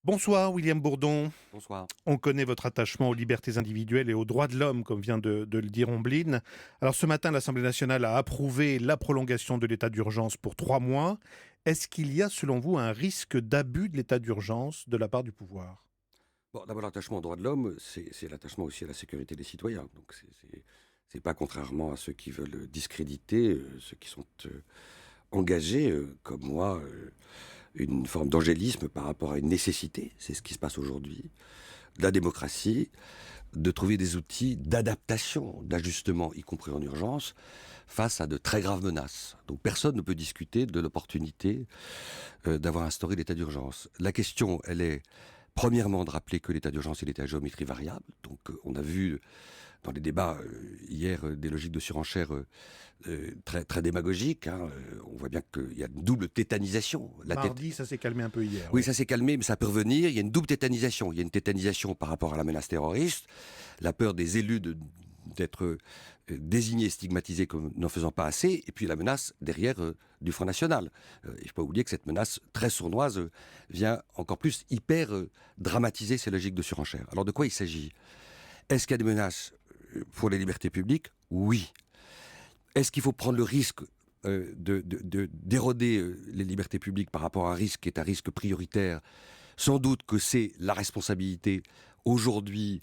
Bonsoir William Bourdon. Bonsoir. On connaît votre attachement aux libertés individuelles et aux droits de l'homme, comme vient de le dire Omblin. Alors ce matin, l'Assemblée nationale a approuvé la prolongation de l'état d'urgence pour 3 mois. Est-ce qu'il y a, selon vous, un risque d'abus de l'état d'urgence de la part du pouvoir? Bon, d'abord, l'attachement aux droits de l'homme, c'est l'attachement aussi à la sécurité des citoyens. Donc, c'est pas contrairement à ceux qui veulent discréditer, ceux qui sont engagés, comme moi, une forme d'angélisme par rapport à une nécessité. C'est ce qui se passe aujourd'hui. De la démocratie, de trouver des outils d'adaptation, d'ajustement, y compris en urgence, face à de très graves menaces. Donc personne ne peut discuter de l'opportunité d'avoir instauré l'état d'urgence. La question, elle est premièrement de rappeler que l'état d'urgence, il est à géométrie variable. Donc on a vu dans les débats hier des logiques de surenchère très, très démagogiques. On voit bien qu'il y a une double tétanisation. Mardi, ça s'est calmé un peu hier. Oui, ça s'est calmé, mais ça peut revenir. Il y a une double tétanisation. Il y a une tétanisation par rapport à la menace terroriste, la peur des élus d'être désignés, stigmatisés comme n'en faisant pas assez, et puis la menace derrière du Front National. Il ne faut pas oublier que cette menace très sournoise vient encore plus hyper dramatiser ces logiques de surenchère. Alors de quoi il s'agit? Est-ce qu'il y a des menaces pour les libertés publiques? Oui. Est-ce qu'il faut prendre le risque d'éroder les libertés publiques par rapport à un risque qui est un risque prioritaire? Sans doute que c'est la responsabilité aujourd'hui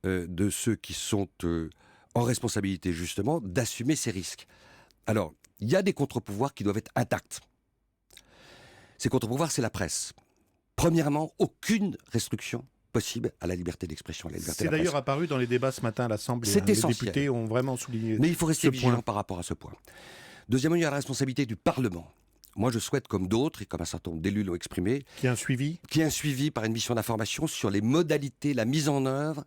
de ceux qui sont en responsabilité justement d'assumer ces risques. Alors, il y a des contre-pouvoirs qui doivent être intacts. Ces contre-pouvoirs, c'est la presse. Premièrement, aucune restriction possible à la liberté d'expression, à la liberté de C'est la presse. d'ailleurs apparu dans les débats ce matin à l'Assemblée. C'est Les essentiel. députés ont vraiment souligné Mais il faut rester ce vigilant point. par rapport à ce point. Deuxièmement, il y a la responsabilité du Parlement. Moi, je souhaite, comme d'autres, et comme un certain nombre d'élus l'ont exprimé, Qui a un suivi? qu'il y ait un suivi par une mission d'information sur les modalités, la mise en œuvre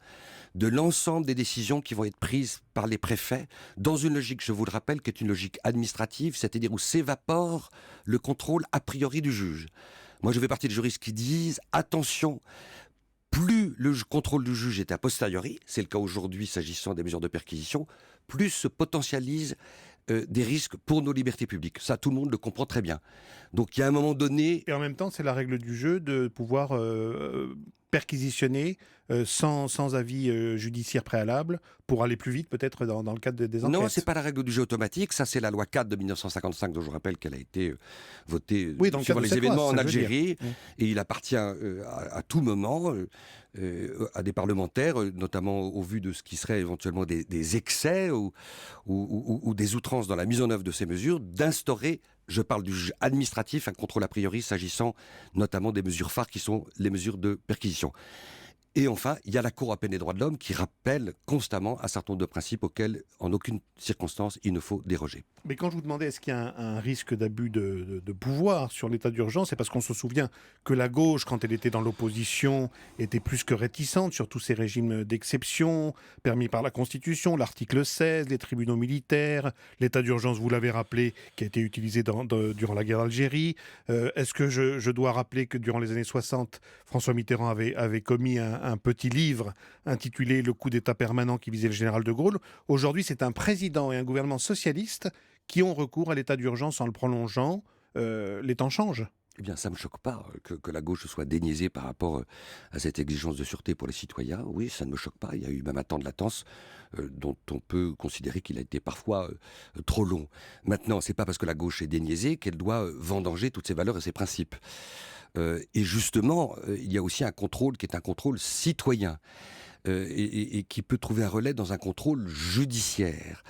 de l'ensemble des décisions qui vont être prises par les préfets, dans une logique, je vous le rappelle, qui est une logique administrative, c'est-à-dire où s'évapore le contrôle a priori du juge. Moi, je fais partie des juristes qui disent, attention, plus le contrôle du juge est a posteriori, c'est le cas aujourd'hui s'agissant des mesures de perquisition, plus se potentialise des risques pour nos libertés publiques. Ça, tout le monde le comprend très bien. Donc, il y a un moment donné... Et en même temps, c'est la règle du jeu de pouvoir perquisitionner sans avis judiciaire préalable pour aller plus vite peut-être dans le cadre des enquêtes. Non, c'est pas la règle du jeu automatique. Ça, c'est la loi 4 de 1955, dont je rappelle qu'elle a été votée Oui, dans le suivant cadre de les cette événements loi, en ça, je veux dire. Algérie. Oui. Et il appartient à tout moment à des parlementaires, notamment au vu de ce qui serait éventuellement des excès ou des outrances dans la mise en œuvre de ces mesures, d'instaurer, je parle du juge administratif, un contrôle a priori s'agissant notamment des mesures phares qui sont les mesures de perquisition. Et enfin, il y a la Cour européenne des droits de l'homme qui rappelle constamment un certain nombre de principes auxquels, en aucune circonstance, il ne faut déroger. Mais quand je vous demandais est-ce qu'il y a un risque d'abus de pouvoir sur l'état d'urgence, c'est parce qu'on se souvient que la gauche, quand elle était dans l'opposition, était plus que réticente sur tous ces régimes d'exception permis par la Constitution, l'article 16, les tribunaux militaires, l'état d'urgence, vous l'avez rappelé, qui a été utilisé durant la guerre d'Algérie. Est-ce que je dois rappeler que durant les années 60, François Mitterrand avait commis un petit livre intitulé « Le coup d'État permanent » qui visait le général de Gaulle. Aujourd'hui, c'est un président et un gouvernement socialiste qui ont recours à l'état d'urgence en le prolongeant. Les temps changent. Eh bien, ça ne me choque pas que la gauche soit déniaisée par rapport à cette exigence de sûreté pour les citoyens. Oui, ça ne me choque pas. Il y a eu même un temps de latence dont on peut considérer qu'il a été parfois trop long. Maintenant, c'est pas parce que la gauche est déniaisée qu'elle doit vendanger toutes ses valeurs et ses principes. Et justement, il y a aussi un contrôle qui est un contrôle citoyen et qui peut trouver un relais dans un contrôle judiciaire.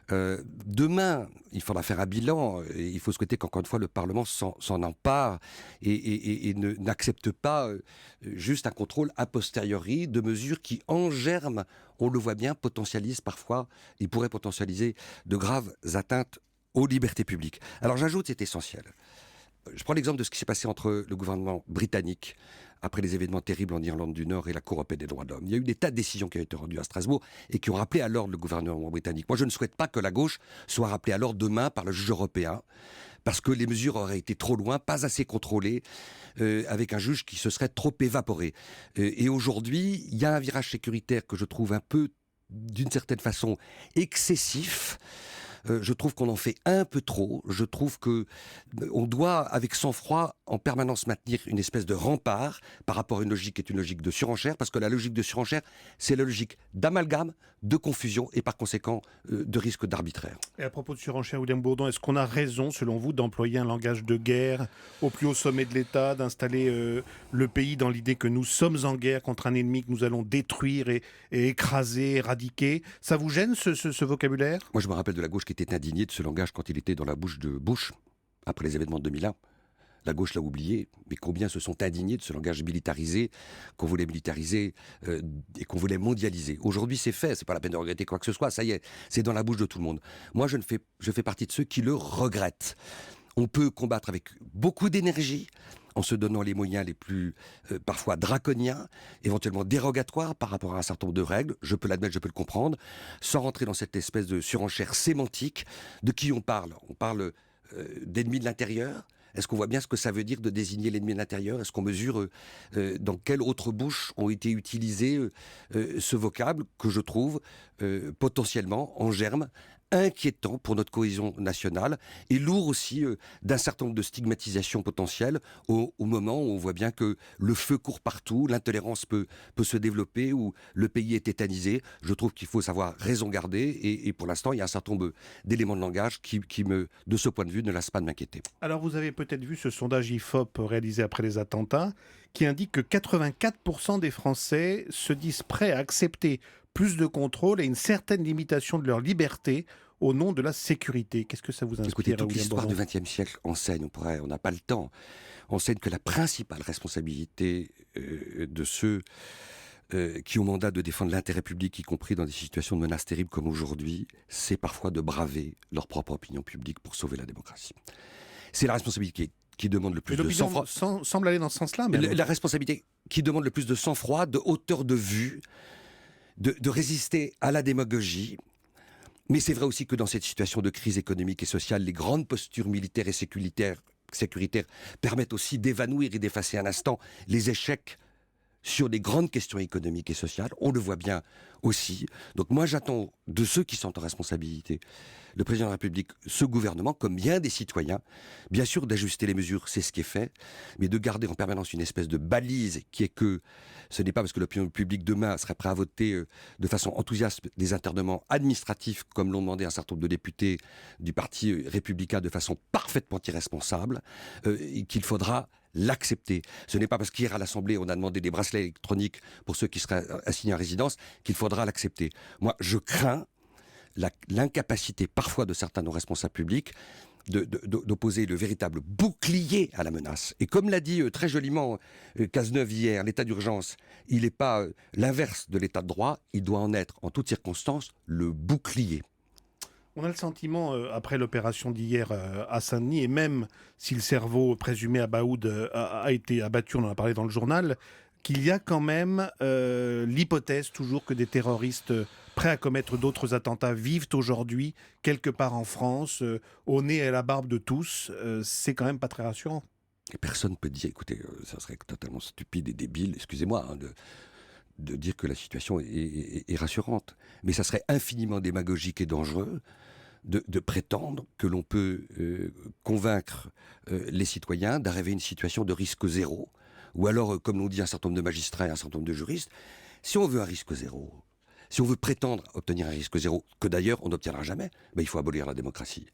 Demain, il faudra faire un bilan et il faut souhaiter qu'encore une fois le Parlement s'en empare et n'accepte pas juste un contrôle a posteriori de mesures qui, en germe, on le voit bien, potentialisent parfois, et pourraient potentialiser de graves atteintes aux libertés publiques. Alors j'ajoute, c'est essentiel. Je prends l'exemple de ce qui s'est passé entre le gouvernement britannique après les événements terribles en Irlande du Nord et la Cour européenne des droits de l'homme. Il y a eu des tas de décisions qui ont été rendues à Strasbourg et qui ont rappelé à l'ordre le gouvernement britannique. Moi, je ne souhaite pas que la gauche soit rappelée à l'ordre demain par le juge européen, parce que les mesures auraient été trop loin, pas assez contrôlées, avec un juge qui se serait trop évaporé. Et aujourd'hui, il y a un virage sécuritaire que je trouve un peu, d'une certaine façon, excessif, Je trouve qu'on en fait un peu trop. Je trouve que on doit, avec sang-froid, en permanence maintenir une espèce de rempart par rapport à une logique qui est une logique de surenchère, parce que la logique de surenchère, c'est la logique d'amalgame, de confusion et par conséquent de risque d'arbitraire. Et à propos de surenchère, William Bourdon, est-ce qu'on a raison, selon vous, d'employer un langage de guerre au plus haut sommet de l'État, d'installer le pays dans l'idée que nous sommes en guerre contre un ennemi que nous allons détruire et écraser, éradiquer? Ça vous gêne, ce vocabulaire? Moi, je me rappelle de la gauche qui était indignée de ce langage quand il était dans la bouche de Bush, après les événements de 2001. La gauche l'a oublié, mais combien se sont indignés de ce langage militarisé, qu'on voulait militariser et qu'on voulait mondialiser. Aujourd'hui, c'est fait, c'est pas la peine de regretter quoi que ce soit, ça y est, c'est dans la bouche de tout le monde. Moi, je fais partie de ceux qui le regrettent. On peut combattre avec beaucoup d'énergie, en se donnant les moyens les plus parfois draconiens, éventuellement dérogatoires par rapport à un certain nombre de règles, je peux l'admettre, je peux le comprendre, sans rentrer dans cette espèce de surenchère sémantique. De qui on parle? On parle d'ennemis de l'intérieur. Est-ce qu'on voit bien ce que ça veut dire de désigner l'ennemi de l'intérieur? Est-ce qu'on mesure dans quelle autre bouche ont été utilisés ce vocable que je trouve potentiellement en germe, inquiétant pour notre cohésion nationale et lourd aussi d'un certain nombre de stigmatisations potentielles au moment où on voit bien que le feu court partout, l'intolérance peut se développer, où le pays est tétanisé. Je trouve qu'il faut savoir raison garder et pour l'instant, il y a un certain nombre d'éléments de langage qui de ce point de vue, ne laissent pas de m'inquiéter. Alors vous avez peut-être vu ce sondage IFOP réalisé après les attentats qui indique que 84% des Français se disent prêts à accepter plus de contrôle et une certaine limitation de leur liberté au nom de la sécurité. Qu'est-ce que ça vous inspire? Écoutez, toute William l'histoire du Bourdon XXe siècle enseigne, on n'a pas le temps, enseigne que la principale responsabilité de ceux qui ont mandat de défendre l'intérêt public, y compris dans des situations de menaces terribles comme aujourd'hui, c'est parfois de braver leur propre opinion publique pour sauver la démocratie. C'est la responsabilité qui demande le plus de sang-froid. Semble aller dans ce sens-là. La responsabilité qui demande le plus de sang-froid, de hauteur de vue, de résister à la démagogie. Mais c'est vrai aussi que dans cette situation de crise économique et sociale, les grandes postures militaires et sécuritaires permettent aussi d'évanouir et d'effacer un instant les échecs sur des grandes questions économiques et sociales. On le voit bien aussi. Donc moi, j'attends de ceux qui sont en responsabilité, le président de la République, ce gouvernement, comme bien des citoyens, bien sûr d'ajuster les mesures, c'est ce qui est fait, mais de garder en permanence une espèce de balise qui est que ce n'est pas parce que l'opinion publique demain serait prêt à voter de façon enthousiaste des internements administratifs, comme l'ont demandé un certain nombre de députés du Parti républicain de façon parfaitement irresponsable, qu'il faudra l'accepter. Ce n'est pas parce qu'hier à l'Assemblée on a demandé des bracelets électroniques pour ceux qui seraient assignés à résidence qu'il faudra l'accepter. Moi, je crains l'incapacité parfois de certains de nos responsables publics d'opposer le véritable bouclier à la menace. Et comme l'a dit très joliment Cazeneuve hier, l'état d'urgence, il n'est pas l'inverse de l'état de droit, il doit en être en toutes circonstances le bouclier. On a le sentiment, après l'opération d'hier à Saint-Denis, et même si le cerveau présumé à Baoud a été abattu, on en a parlé dans le journal, qu'il y a quand même l'hypothèse toujours que des terroristes prêts à commettre d'autres attentats vivent aujourd'hui quelque part en France, au nez et à la barbe de tous. C'est quand même pas très rassurant. Et personne ne peut dire, écoutez, ça serait totalement stupide et débile, excusez-moi, hein, de dire que la situation est rassurante. Mais ça serait infiniment démagogique et dangereux de prétendre que l'on peut convaincre les citoyens d'arriver à une situation de risque zéro. Ou alors, comme l'ont dit un certain nombre de magistrats et un certain nombre de juristes, si on veut un risque zéro, si on veut prétendre obtenir un risque zéro, que d'ailleurs on n'obtiendra jamais, ben il faut abolir la démocratie.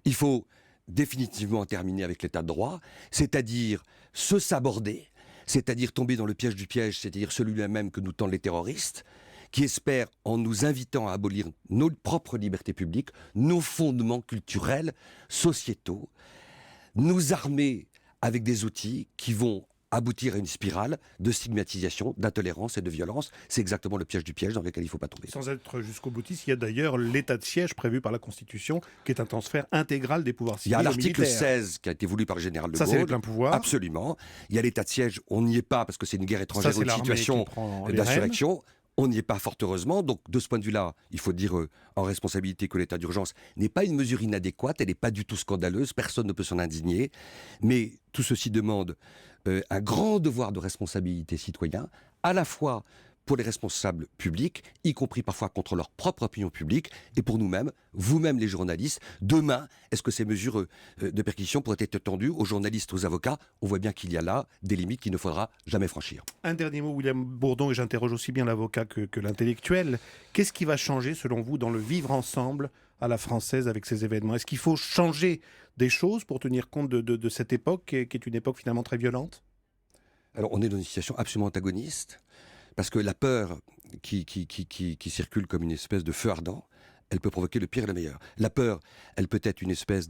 Il faut définitivement terminer avec l'état de droit, c'est-à-dire se saborder, c'est-à-dire tomber dans le piège du piège, c'est-à-dire celui-là même que nous tendent les terroristes, qui espèrent, en nous invitant à abolir nos propres libertés publiques, nos fondements culturels, sociétaux, nous armer avec des outils qui vont aboutir à une spirale de stigmatisation, d'intolérance et de violence. C'est exactement le piège du piège dans lequel il ne faut pas tomber. Sans être jusqu'au boutiste, il y a d'ailleurs l'état de siège prévu par la Constitution, qui est un transfert intégral des pouvoirs civils. Il y a aux l'article militaires. 16 qui a été voulu par le général de Gaulle. Ça, c'est les pleins pouvoirs. Absolument. Il y a l'état de siège, on n'y est pas parce que c'est une guerre étrangère ou une situation d'insurrection. On n'y est pas fort heureusement, donc de ce point de vue-là, il faut dire en responsabilité que l'état d'urgence n'est pas une mesure inadéquate, elle n'est pas du tout scandaleuse, personne ne peut s'en indigner, mais tout ceci demande un grand devoir de responsabilité citoyen, à la fois pour les responsables publics, y compris parfois contre leur propre opinion publique, et pour nous-mêmes, vous-même les journalistes. Demain, est-ce que ces mesures de perquisition pourraient être étendues aux journalistes, aux avocats? On voit bien qu'il y a là des limites qu'il ne faudra jamais franchir. Un dernier mot, William Bourdon, et j'interroge aussi bien l'avocat que l'intellectuel. Qu'est-ce qui va changer, selon vous, dans le vivre ensemble à la française avec ces événements? Est-ce qu'il faut changer des choses pour tenir compte de cette époque qui est une époque finalement très violente? Alors, on est dans une situation absolument antagoniste, parce que la peur qui circule comme une espèce de feu ardent, elle peut provoquer le pire et le meilleur. La peur, elle peut être une espèce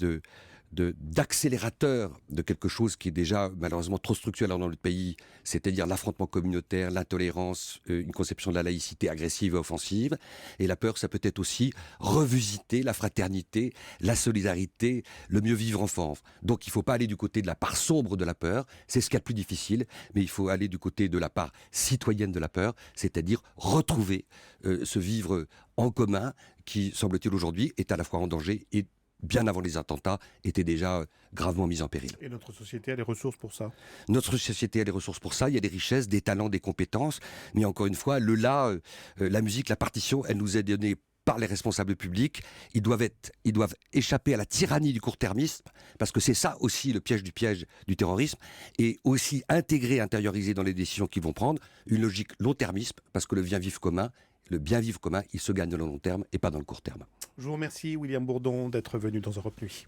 d'accélérateur de quelque chose qui est déjà malheureusement trop structurel dans notre pays, c'est-à-dire l'affrontement communautaire, l'intolérance, une conception de la laïcité agressive et offensive. Et la peur, ça peut être aussi revisiter la fraternité, la solidarité, le mieux vivre ensemble. Donc il ne faut pas aller du côté de la part sombre de la peur, c'est ce qu'il y a de plus difficile, mais il faut aller du côté de la part citoyenne de la peur, c'est-à-dire retrouver ce vivre en commun qui, semble-t-il aujourd'hui, est à la fois en danger et bien avant les attentats, était déjà gravement mise en péril. Et notre société a les ressources pour ça? Notre société a les ressources pour ça, il y a des richesses, des talents, des compétences, mais encore une fois, la musique, la partition, elle nous est donnée par les responsables publics. Ils doivent échapper à la tyrannie du court-termisme, parce que c'est ça aussi le piège du terrorisme, et aussi intégrer, intérioriser dans les décisions qu'ils vont prendre, une logique long-termisme, parce que le bien vivre commun, il se gagne dans le long terme et pas dans le court terme. Je vous remercie, William Bourdon, d'être venu dans Europe Nuit.